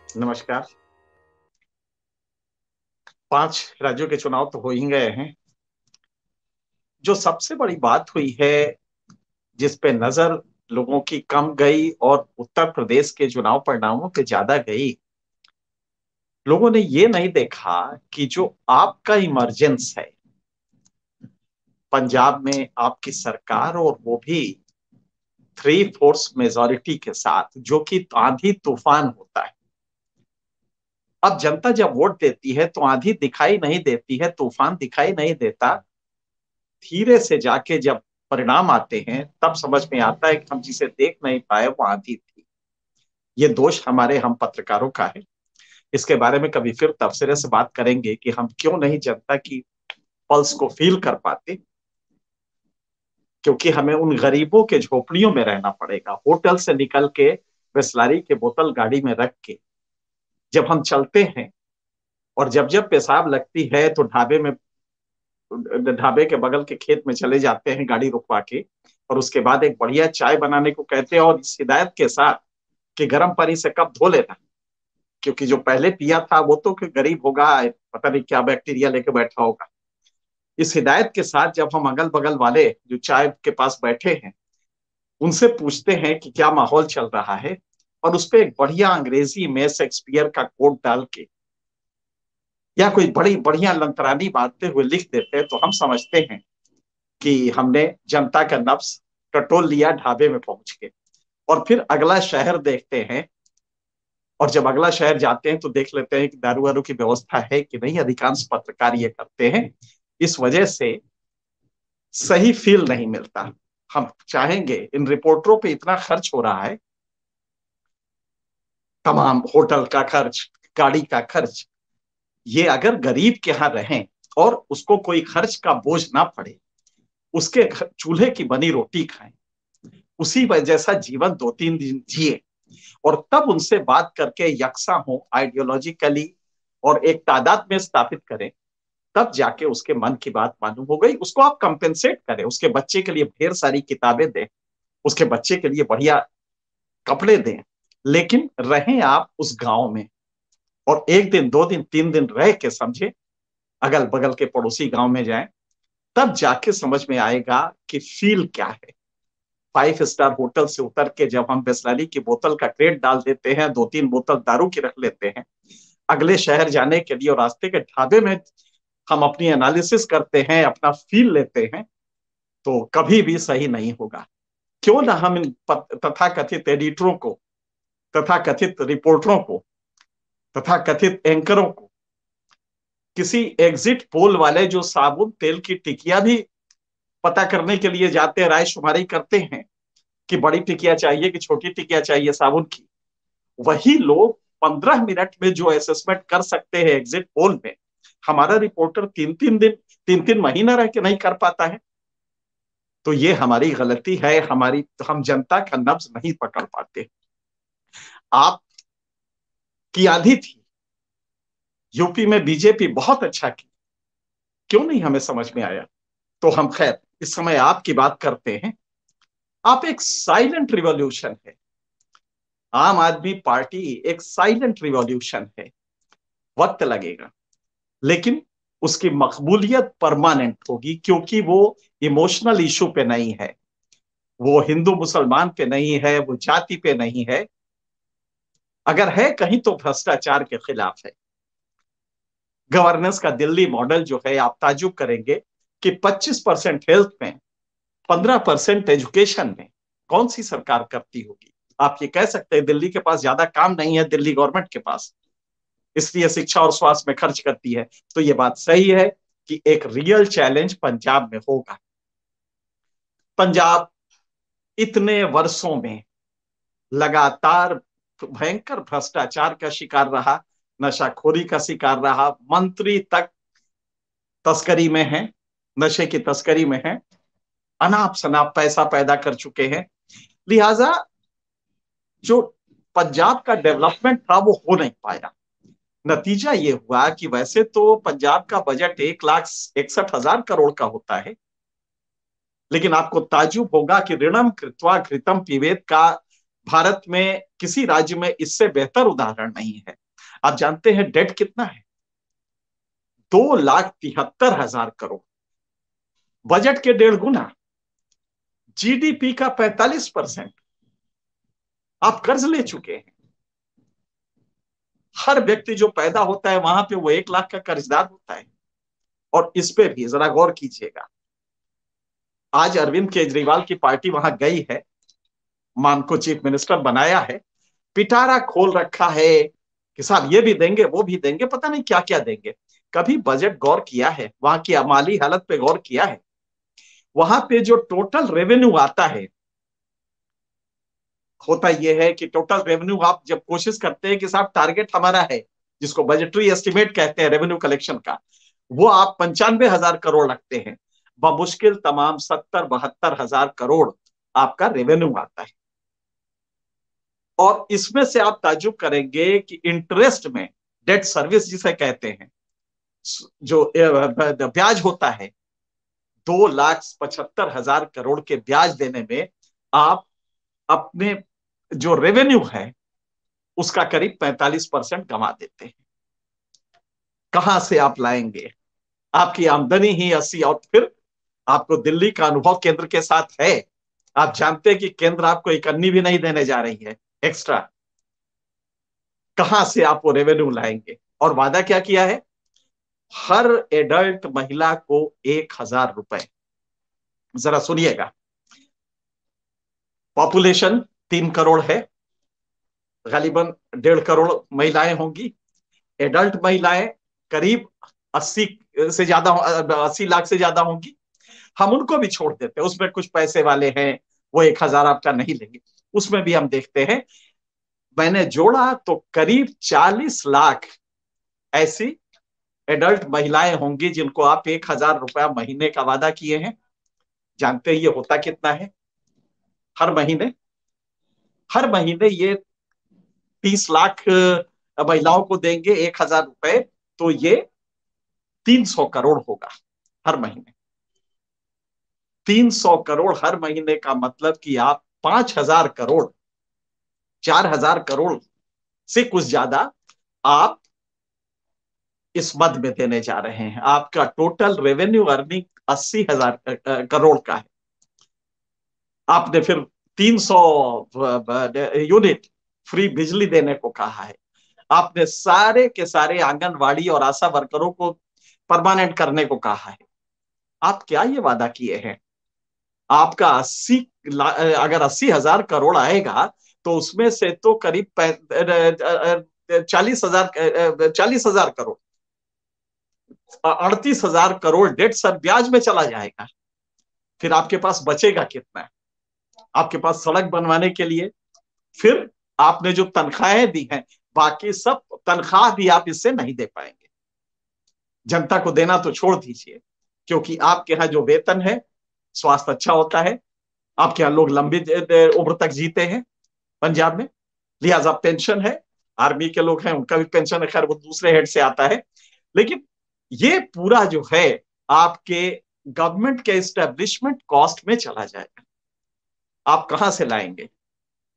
नमस्कार। 5 राज्यों के चुनाव तो हो ही गए हैं। जो सबसे बड़ी बात हुई है, जिस पे नजर लोगों की कम गई और उत्तर प्रदेश के चुनाव परिणामों पे ज्यादा गई, लोगों ने ये नहीं देखा कि जो आपका इमरजेंस है पंजाब में, आपकी सरकार, और वो भी 3/4 मेजोरिटी के साथ, जो कि आंधी तूफान होता है। अब जनता जब वोट देती है तो आंधी दिखाई नहीं देती है, तूफान दिखाई नहीं देता। धीरे से जाके जब परिणाम आते हैं तब समझ में आता है कि हम जिसे देख नहीं पाए वो आंधी थी। ये दोष हमारे हम पत्रकारों का है। इसके बारे में कभी फिर तबसरे से बात करेंगे कि हम क्यों नहीं जनता की पल्स को फील कर पाते, क्योंकि हमें उन गरीबों के झोपड़ियों में रहना पड़ेगा। होटल से निकल के बिस्लरी के बोतल गाड़ी में रख के जब हम चलते हैं, और जब जब पेशाब लगती है तो ढाबे के बगल के खेत में चले जाते हैं गाड़ी रुकवा के, और उसके बाद एक बढ़िया चाय बनाने को कहते हैं, और इस हिदायत के साथ कि गर्म पानी से कप धो लेना, क्योंकि जो पहले पिया था वो तो गरीब होगा, पता नहीं क्या बैक्टीरिया लेके बैठा होगा। इस हिदायत के साथ जब हम अगल बगल वाले जो चाय के पास बैठे हैं उनसे पूछते हैं कि क्या माहौल चल रहा है, और उस पर एक बढ़िया अंग्रेजी में शेक्सपियर का कोट डाल के या कोई बड़ी बढ़िया लंतरानी बांटते हुए लिख देते हैं, तो हम समझते हैं कि हमने जनता का नफ्स टटोल लिया ढाबे में पहुंच के। और फिर अगला शहर देखते हैं, और जब अगला शहर जाते हैं तो देख लेते हैं कि दारू वारू की व्यवस्था है कि नहीं। अधिकांश पत्रकार ये करते हैं। इस वजह से सही फील नहीं मिलता। हम चाहेंगे, इन रिपोर्टरों पे इतना खर्च हो रहा है, तमाम होटल का खर्च, गाड़ी का खर्च, ये अगर गरीब के यहाँ रहें और उसको कोई खर्च का बोझ ना पड़े, उसके चूल्हे की बनी रोटी खाएं, उसी जैसा जीवन 2-3 दिन जिए, और तब उनसे बात करके यकसा हो आइडियोलॉजिकली और एक तादाद में स्थापित करें, तब जाके उसके मन की बात मालूम हो गई। उसको आप कंपेंसेट करें, उसके बच्चे के लिए ढेर सारी किताबें दें, उसके बच्चे के लिए बढ़िया कपड़े दें, लेकिन रहें आप उस गांव में, और 1 दिन 2 दिन 3 दिन रह के समझे, अगल बगल के पड़ोसी गांव में जाएं, तब जाके समझ में आएगा कि फील क्या है। 5 स्टार होटल से उतर के जब हम बिस्लरी की बोतल का क्रेट डाल देते हैं, 2-3 बोतल दारू की रख लेते हैं अगले शहर जाने के लिए, और रास्ते के ढाबे में हम अपनी एनालिसिस करते हैं, अपना फील लेते हैं, तो कभी भी सही नहीं होगा। क्यों ना हम इन तथाकथित एडिटरों को, तथाकथित रिपोर्टरों को, तथाकथित एंकरों को, किसी एग्जिट पोल वाले जो साबुन तेल की टिकिया भी पता करने के लिए जाते हैं, राय शुमारी करते हैं कि बड़ी टिकिया चाहिए कि छोटी टिकिया चाहिए साबुन की, वही लोग 15 मिनट में जो असेसमेंट कर सकते हैं एग्जिट पोल में, हमारा रिपोर्टर 3-3 दिन, 3-3 महीना रह के नहीं कर पाता है। तो ये हमारी गलती है, हमारी, हम जनता का नब्ज नहीं पकड़ पाते। आप की आंधी थी, यूपी में बीजेपी बहुत अच्छा की, क्यों नहीं हमें समझ में आया। तो हम, खैर, इस समय आपकी बात करते हैं। आप एक साइलेंट रिवॉल्यूशन है, आम आदमी पार्टी एक साइलेंट रिवॉल्यूशन है। वक्त लगेगा, लेकिन उसकी मकबूलियत परमानेंट होगी, क्योंकि वो इमोशनल इशू पे नहीं है, वो हिंदू मुसलमान पे नहीं है, वो जाति पे नहीं है। अगर है कहीं तो भ्रष्टाचार के खिलाफ है। गवर्नेंस का दिल्ली मॉडल जो है, आप ताजुब करेंगे कि 25% हेल्थ में, 15% एजुकेशन में कौन सी सरकार करती होगी। आप ये कह सकते हैं दिल्ली के पास ज्यादा काम नहीं है, दिल्ली गवर्नमेंट के पास, इसलिए शिक्षा और स्वास्थ्य में खर्च करती है। तो ये बात सही है कि एक रियल चैलेंज पंजाब में होगा। पंजाब इतने वर्षों में लगातार भयंकर भ्रष्टाचार का शिकार रहा, नशाखोरी का शिकार रहा, मंत्री तक तस्करी में है, नशे की तस्करी में है, अनाप शनाप पैसा पैदा कर चुके हैं। लिहाजा जो पंजाब का डेवलपमेंट था वो हो नहीं पाया। नतीजा ये हुआ कि वैसे तो पंजाब का बजट 1,61,000 करोड़ का होता है, लेकिन आपको ताजुब होगा कि ऋणम कृत्वा घृतम पिबेत का भारत में किसी राज्य में इससे बेहतर उदाहरण नहीं है। आप जानते हैं डेट कितना है? 2,73,000 करोड़। बजट के 1.5 गुना, जीडीपी का 45% आप कर्ज ले चुके हैं। हर व्यक्ति जो पैदा होता है वहां पे वो 1 लाख का कर्जदार होता है। और इस पे भी जरा गौर कीजिएगा, आज अरविंद केजरीवाल की पार्टी वहां गई है, मान को चीफ मिनिस्टर बनाया है, पिटारा खोल रखा है कि साहब ये भी देंगे वो भी देंगे, पता नहीं क्या क्या देंगे। कभी बजट गौर किया है? वहां की माली हालत पे गौर किया है? वहां पे जो टोटल रेवेन्यू आता है, होता यह है कि टोटल रेवेन्यू आप जब कोशिश करते हैं कि साहब टारगेट हमारा है, जिसको बजटरी एस्टिमेट कहते हैं रेवेन्यू कलेक्शन का, वो आप 95,000 करोड़ रखते हैं। बमुश्किल तमाम 70-72 हजार करोड़ आपका रेवेन्यू आता है। और इसमें से आप ताज्जुब करेंगे कि इंटरेस्ट में, डेट सर्विस जिसे कहते हैं, जो ब्याज होता है, 2,75,000 करोड़ के ब्याज देने में आप अपने जो रेवेन्यू है उसका करीब 45% गंवा देते हैं। कहां से आप लाएंगे? आपकी आमदनी ही 80, और फिर आपको दिल्ली का अनुभव केंद्र के साथ है। आप जानते हैं कि केंद्र आपको एक अन्नी भी नहीं देने जा रही है एक्स्ट्रा। कहां से आप वो रेवेन्यू लाएंगे? और वादा क्या किया है? हर एडल्ट महिला को 1,000 रुपए। जरा सुनिएगा, पॉपुलेशन 3 करोड़ है, गालिबन 1.5 करोड़ महिलाएं होंगी। एडल्ट महिलाएं करीब 80 से ज्यादा, 80 लाख से ज्यादा होंगी। हम उनको भी छोड़ देते हैं, उसमें कुछ पैसे वाले हैं, वो 1,000 आपका नहीं लेंगे। उसमें भी हम देखते हैं, मैंने जोड़ा तो करीब 40 लाख ऐसी एडल्ट महिलाएं होंगी जिनको आप 1,000 रुपया महीने का वादा किए हैं। जानते हैं ये होता कितना है? हर महीने, हर महीने ये 30 लाख महिलाओं को देंगे 1,000 रुपए, तो ये 300 करोड़ होगा हर महीने। 300 करोड़ हर महीने का मतलब कि आप 5,000 करोड़, 4,000 करोड़ से कुछ ज्यादा आप इस मद में देने जा रहे हैं। आपका टोटल रेवेन्यू अर्निंग 80,000 करोड़ का है। आपने फिर 300 यूनिट फ्री बिजली देने को कहा है। आपने सारे के सारे आंगनवाड़ी और आशा वर्करों को परमानेंट करने को कहा है। आप क्या ये वादा किए हैं? आपका 80, अगर 80,000 करोड़ आएगा तो उसमें से तो करीब 40,000 करोड़, 38,000 करोड़ डेट सर ब्याज में चला जाएगा। फिर आपके पास बचेगा कितना है? आपके पास सड़क बनवाने के लिए, फिर आपने जो तनख्वाहें दी हैं, बाकी सब तनख्वाह भी आप इससे नहीं दे पाएंगे। जनता को देना तो छोड़ दीजिए, क्योंकि आपके यहाँ जो वेतन है, स्वास्थ्य अच्छा होता है, आपके यहाँ लोग लंबी उम्र तक जीते हैं पंजाब में, लिहाजा पेंशन है। आर्मी के लोग हैं उनका भी पेंशन है, खैर वो दूसरे हेड से आता है। लेकिन ये पूरा जो है आपके गवर्नमेंट के एस्टेब्लिशमेंट कॉस्ट में चला जाएगा। आप कहां से लाएंगे?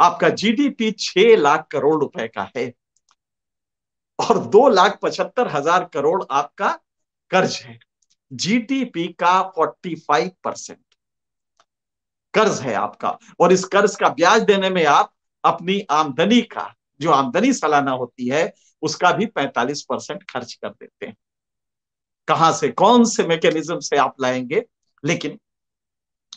आपका जीडीपी 6 लाख करोड़ रुपए का है और 2,75,000 करोड़ आपका कर्ज है। जीडीपी का 45% कर्ज है आपका, और इस कर्ज का ब्याज देने में आप अपनी आमदनी का, जो आमदनी सालाना होती है, उसका भी 45% खर्च कर देते हैं। कहां से, कौन से मैकेनिज्म से आप लाएंगे? लेकिन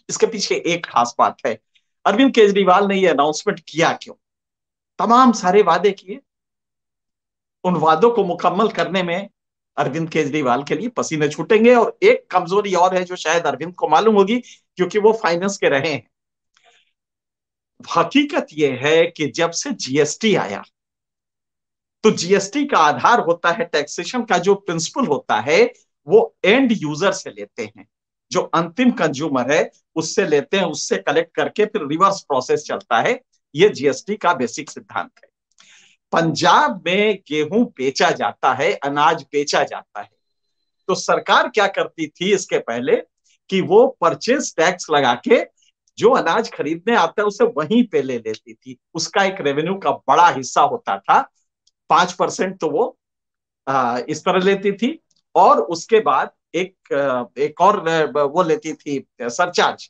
इसके पीछे एक खास बात है, अरविंद केजरीवाल ने यह अनाउंसमेंट किया क्यों? तमाम सारे वादे किए, उन वादों को मुकम्मल करने में अरविंद केजरीवाल के लिए पसीने छूटेंगे। और एक कमजोरी और है जो शायद अरविंद को मालूम होगी, क्योंकि वो फाइनेंस के रहे हैं। हकीकत यह है कि जब से जीएसटी आया, तो जीएसटी का आधार होता है, टैक्सेशन का जो प्रिंसिपल होता है, वो एंड यूजर से लेते हैं, जो अंतिम कंज्यूमर है उससे लेते हैं, उससे कलेक्ट करके फिर रिवर्स प्रोसेस चलता है। ये जीएसटी का बेसिक सिद्धांत है। पंजाब में गेहूं बेचा जाता है, अनाज बेचा जाता है, तो सरकार क्या करती थी इसके पहले कि वो परचेज टैक्स लगा के जो अनाज खरीदने आता है उसे वहीं पे ले लेती थी, उसका एक रेवेन्यू का बड़ा हिस्सा होता था। 5% तो वो इस तरह लेती थी, और उसके बाद एक और वो लेती थी सरचार्ज,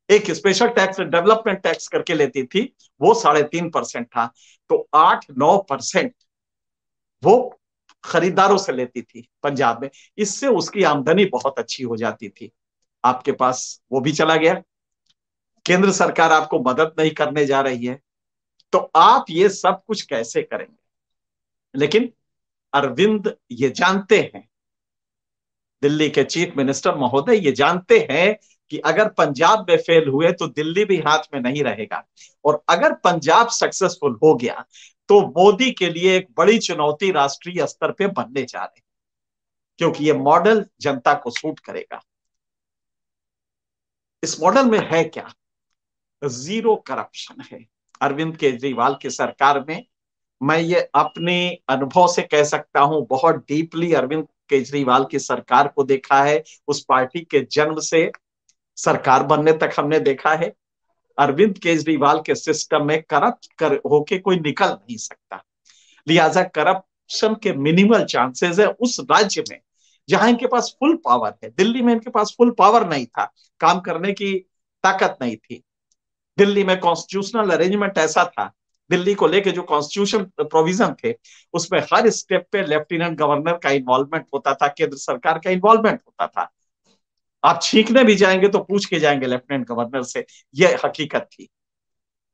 एक स्पेशल टैक्स डेवलपमेंट टैक्स करके लेती थी, वो 3.5% था। तो 8-9% वो खरीदारों से लेती थी पंजाब में। इससे उसकी आमदनी बहुत अच्छी हो जाती थी। आपके पास वो भी चला गया, केंद्र सरकार आपको मदद नहीं करने जा रही है, तो आप ये सब कुछ कैसे करेंगे? लेकिन अरविंद ये जानते हैं, दिल्ली के चीफ मिनिस्टर महोदय ये जानते हैं कि अगर पंजाब में फेल हुए तो दिल्ली भी हाथ में नहीं रहेगा, और अगर पंजाब सक्सेसफुल हो गया तो मोदी के लिए एक बड़ी चुनौती राष्ट्रीय स्तर पे बनने जा रही है, क्योंकि ये मॉडल जनता को सूट करेगा। इस मॉडल में है क्या? जीरो करप्शन है अरविंद केजरीवाल की सरकार में। मैं ये अपने अनुभव से कह सकता हूं, बहुत डीपली अरविंद केजरीवाल की सरकार को देखा है, उस पार्टी के जन्म से सरकार बनने तक हमने देखा है। अरविंद केजरीवाल के सिस्टम में करप्ट होके कोई निकल नहीं सकता, लिहाजा करप्शन के मिनिमल चांसेस है उस राज्य में जहां इनके पास फुल पावर है। दिल्ली में इनके पास फुल पावर नहीं था, काम करने की ताकत नहीं थी। दिल्ली में कॉन्स्टिट्यूशनल अरेंजमेंट ऐसा था, दिल्ली को लेके जो कॉन्स्टिट्यूशन प्रोविजन थे उसमें हर स्टेप पे लेफ्टिनेंट गवर्नर का इन्वॉल्वमेंट होता था, केंद्र सरकार का इन्वॉल्वमेंट होता था। आप छींकने भी जाएंगे तो पूछ के जाएंगे लेफ्टिनेंट गवर्नर से, यह हकीकत थी।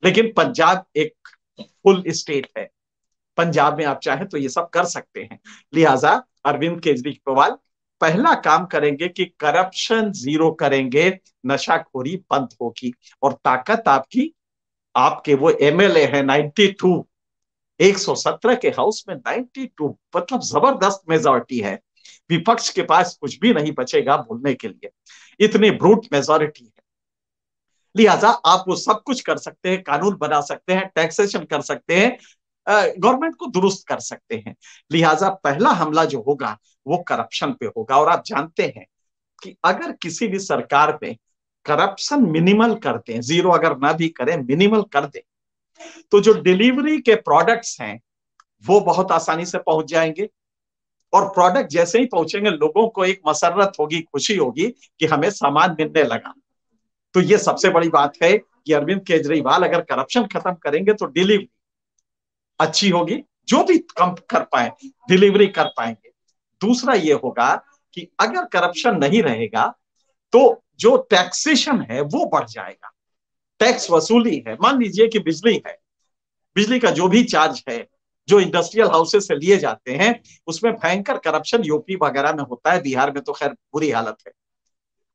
लेकिन पंजाब एक फुल स्टेट है, पंजाब में आप चाहें तो ये सब कर सकते हैं। लिहाजा अरविंद केजरीवाल पहला काम करेंगे कि करप्शन जीरो करेंगे, नशाखोरी बंद होगी। और ताकत आपकी, आपके वो एमएलए है 92, 117 के हाउस में 92, मतलब जबरदस्त मेजोरिटी है। विपक्ष के पास कुछ भी नहीं बचेगा बोलने के लिए, इतनी ब्रूट मेजोरिटी है। लिहाजा आप वो सब कुछ कर सकते हैं, कानून बना सकते हैं, टैक्सेशन कर सकते हैं, गवर्नमेंट को दुरुस्त कर सकते हैं। लिहाजा पहला हमला जो होगा वो करप्शन पे होगा। और आप जानते हैं कि अगर किसी भी सरकार में करप्शन मिनिमल कर दें, जीरो अगर ना भी करें, मिनिमल कर दें, तो जो डिलीवरी के प्रोडक्ट्स हैं वो बहुत आसानी से पहुंच जाएंगे। और प्रोडक्ट जैसे ही पहुंचेंगे लोगों को एक मसरत होगी, खुशी होगी कि हमें सामान मिलने लगा। तो ये सबसे बड़ी बात है कि अरविंद केजरीवाल अगर करप्शन खत्म करेंगे तो डिलीवरी अच्छी होगी, जो भी कम कर पाए डिलीवरी कर पाएंगे। दूसरा ये होगा कि अगर करप्शन नहीं रहेगा तो जो टैक्सेशन है वो बढ़ जाएगा, टैक्स वसूली है। मान लीजिए कि बिजली है, बिजली का जो भी चार्ज है जो इंडस्ट्रियल हाउसेस से लिए जाते हैं उसमें भयंकर करप्शन यूपी वगैरह में होता है, बिहार में तो खैर बुरी हालत है।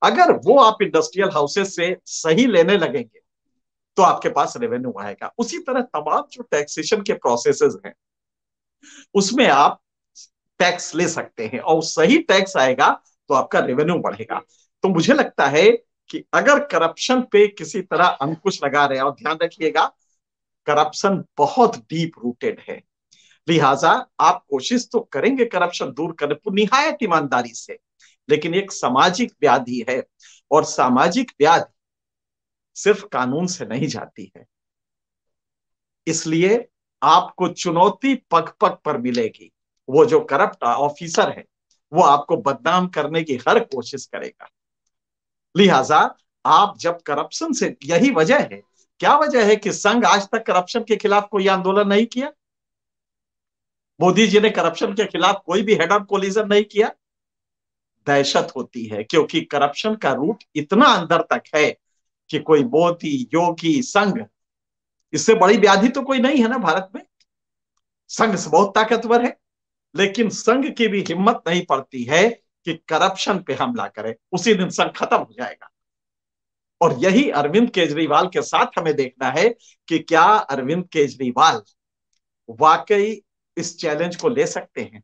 अगर वो आप इंडस्ट्रियल हाउसेस से सही लेने लगेंगे तो आपके पास रेवेन्यू आएगा। उसी तरह तमाम जो टैक्सेशन के प्रोसेसेस हैं उसमें आप टैक्स ले सकते हैं, और सही टैक्स आएगा तो आपका रेवेन्यू बढ़ेगा। तो मुझे लगता है कि अगर करप्शन पे किसी तरह अंकुश लगा रहे हैं, और ध्यान रखिएगा करप्शन बहुत डीप रूटेड है, लिहाजा आप कोशिश तो करेंगे करप्शन दूर करने निहायत ईमानदारी से, लेकिन एक सामाजिक व्याधि है, और सामाजिक व्याधि सिर्फ कानून से नहीं जाती है। इसलिए आपको चुनौती पग पग पर मिलेगी। वो जो करप्ट ऑफिसर है वो आपको बदनाम करने की हर कोशिश करेगा। लिहाजा आप जब करप्शन से, यही वजह है, क्या वजह है कि संघ आज तक करप्शन के खिलाफ कोई आंदोलन नहीं किया? मोदी जी ने करप्शन के खिलाफ कोई भी हेड ऑन कोलिजन नहीं किया। दहशत होती है, क्योंकि करप्शन का रूट इतना अंदर तक है कि कोई मोदी, योगी, संघ, इससे बड़ी व्याधि तो कोई नहीं है ना भारत में। संघ बहुत ताकतवर है, लेकिन संघ की भी हिम्मत नहीं पड़ती है कि करप्शन पे हमला करे, उसी दिन संघ खत्म हो जाएगा। और यही अरविंद केजरीवाल के साथ हमें देखना है कि क्या अरविंद केजरीवाल वाकई इस चैलेंज को ले सकते हैं।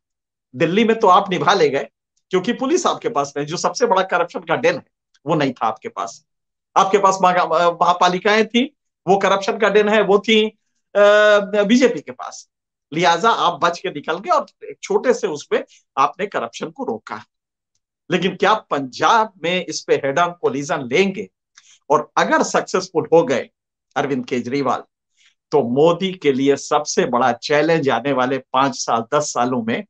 दिल्ली में तो आप निभा ले गए, क्योंकि पुलिस आपके पास नहीं, जो सबसे बड़ा करप्शन का डेन है वो नहीं था आपके पास। आपके पास महापालिकाएं थी, वो करप्शन का डेन है, वो थी बीजेपी के पास। लिहाजा आप बच के निकल गए और एक छोटे से उसमें आपने करप्शन को रोका। लेकिन क्या पंजाब में इस पे हेड ऑन कोलिजन लेंगे? और अगर सक्सेसफुल हो गए अरविंद केजरीवाल, तो मोदी के लिए सबसे बड़ा चैलेंज आने वाले 5 साल 10 सालों में,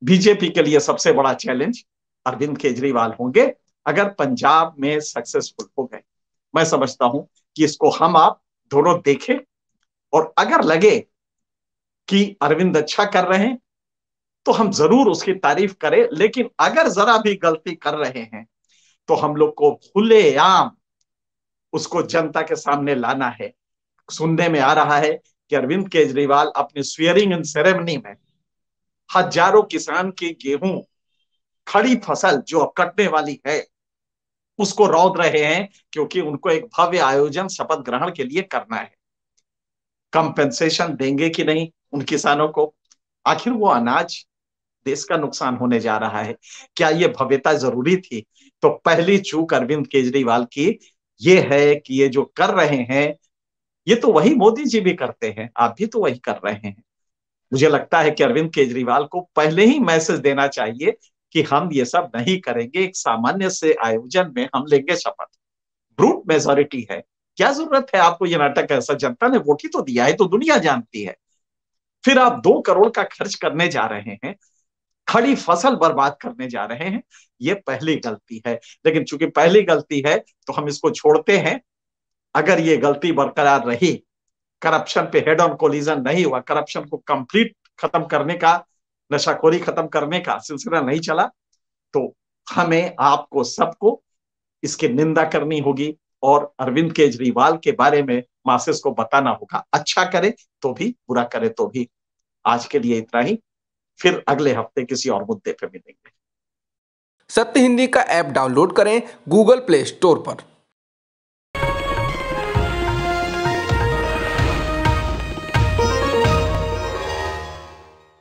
बीजेपी के लिए सबसे बड़ा चैलेंज अरविंद केजरीवाल होंगे अगर पंजाब में सक्सेसफुल हो गए। मैं समझता हूं कि इसको हम आप दोनों देखें, और अगर लगे कि अरविंद अच्छा कर रहे हैं तो हम जरूर उसकी तारीफ करें, लेकिन अगर जरा भी गलती कर रहे हैं तो हम लोग को खुलेआम उसको जनता के सामने लाना है। सुनने में आ रहा है कि अरविंद केजरीवाल अपनी स्वेयरिंग इन सेरेमनी में हजारों किसान की गेहूं, खड़ी फसल जो अब कटने वाली है, उसको रौंद रहे हैं, क्योंकि उनको एक भव्य आयोजन शपथ ग्रहण के लिए करना है। कंपेंसेशन देंगे कि नहीं उन किसानों को? आखिर वो अनाज देश का नुकसान होने जा रहा है, क्या ये भव्यता जरूरी थी? तो पहली चूक अरविंद केजरीवाल की ये है कि ये जो कर रहे हैं, ये तो वही मोदी जी भी करते हैं, आप भी तो वही कर रहे हैं। मुझे लगता है कि अरविंद केजरीवाल को पहले ही मैसेज देना चाहिए कि हम ये सब नहीं करेंगे, एक सामान्य से आयोजन में हम लेंगे शपथ। ब्रूट मेजोरिटी है, क्या जरूरत है आपको ये नाटक? ऐसा जनता ने वोट ही तो दिया है, तो दुनिया जानती है। फिर आप 2 करोड़ का खर्च करने जा रहे हैं, खड़ी फसल बर्बाद करने जा रहे हैं, ये पहली गलती है। लेकिन चूंकि पहली गलती है तो हम इसको छोड़ते हैं। अगर ये गलती बरकरार रही, करप्शन पे हेड ऑन कोलिजन नहीं हुआ, करप्शन को कंप्लीट खत्म करने का, नशाखोरी खत्म करने का सिलसिला नहीं चला, तो हमें आपको सबको इसकी निंदा करनी होगी और अरविंद केजरीवाल के बारे में मासेस को बताना होगा। अच्छा करे तो भी, बुरा करे तो भी। आज के लिए इतना ही, फिर अगले हफ्ते किसी और मुद्दे पे मिलेंगे। सत्य हिंदी का ऐप डाउनलोड करें गूगल प्ले स्टोर पर।